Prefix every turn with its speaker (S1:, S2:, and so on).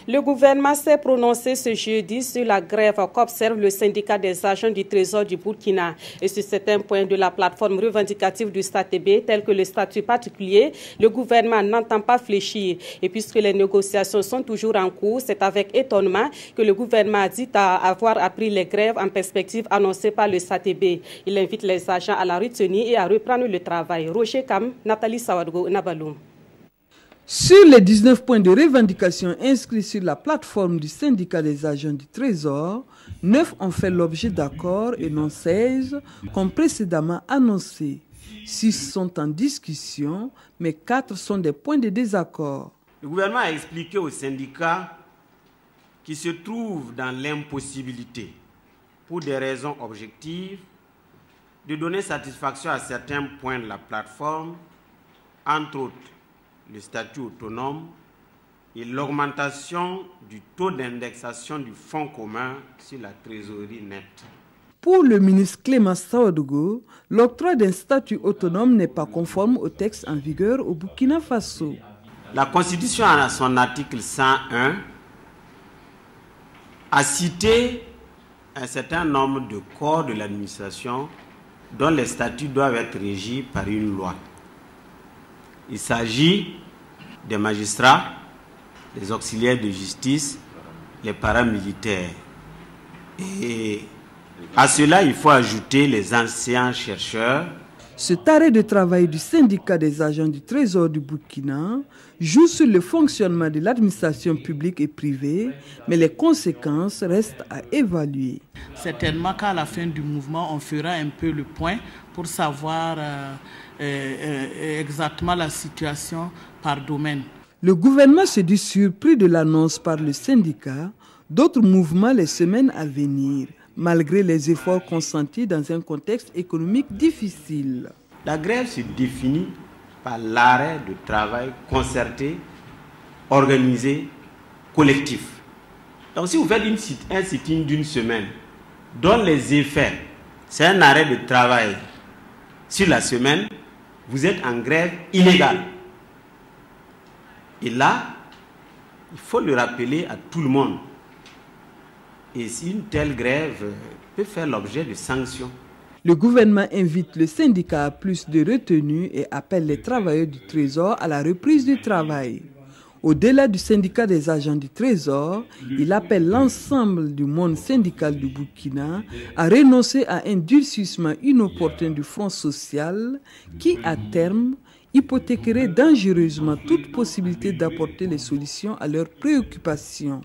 S1: Le gouvernement s'est prononcé ce jeudi sur la grève qu'observe le syndicat des agents du Trésor du Burkina. Et sur certains points de la plateforme revendicative du STATB, tel que le statut particulier, le gouvernement n'entend pas fléchir. Et puisque les négociations sont toujours en cours, c'est avec étonnement que le gouvernement dit avoir appris les grèves en perspective annoncées par le STATB. Il invite les agents à la retenue et à reprendre le travail. Roger Kam, Nathalie Sawadgo, Nabaloum.
S2: Sur les 19 points de revendication inscrits sur la plateforme du syndicat des agents du Trésor, 9 ont fait l'objet d'accords et non 16 comme précédemment annoncé. 6 sont en discussion, mais 4 sont des points de désaccord.
S3: Le gouvernement a expliqué aux syndicats qui se trouvent dans l'impossibilité, pour des raisons objectives, de donner satisfaction à certains points de la plateforme, entre autres le statut autonome et l'augmentation du taux d'indexation du fonds commun sur la trésorerie nette.
S2: Pour le ministre Clément Sawadgo, l'octroi d'un statut autonome n'est pas conforme au texte en vigueur au Burkina Faso.
S3: La Constitution, à son article 101, a cité un certain nombre de corps de l'administration dont les statuts doivent être régis par une loi. Il s'agit des magistrats, des auxiliaires de justice, les paramilitaires. Et à cela, il faut ajouter les anciens chercheurs.
S2: Cet arrêt de travail du syndicat des agents du Trésor du Burkina joue sur le fonctionnement de l'administration publique et privée, mais les conséquences restent à évaluer.
S4: Certainement qu'à la fin du mouvement, on fera un peu le point pour savoir exactement la situation par domaine.
S2: Le gouvernement se dit surpris de l'annonce par le syndicat d'autres mouvements les semaines à venir, malgré les efforts consentis dans un contexte économique difficile.
S3: La grève se définit par l'arrêt de travail concerté, organisé, collectif. Donc si vous faites un sit-in d'une semaine, dont les effets, c'est un arrêt de travail sur la semaine, vous êtes en grève illégale. Et là, il faut le rappeler à tout le monde. Et si une telle grève peut faire l'objet de sanctions.
S2: Le gouvernement invite le syndicat à plus de retenue et appelle les travailleurs du Trésor à la reprise du travail. Au-delà du syndicat des agents du Trésor, il appelle l'ensemble du monde syndical du Burkina à renoncer à un durcissement inopportun du front social qui, à terme, hypothéquerait dangereusement toute possibilité d'apporter les solutions à leurs préoccupations.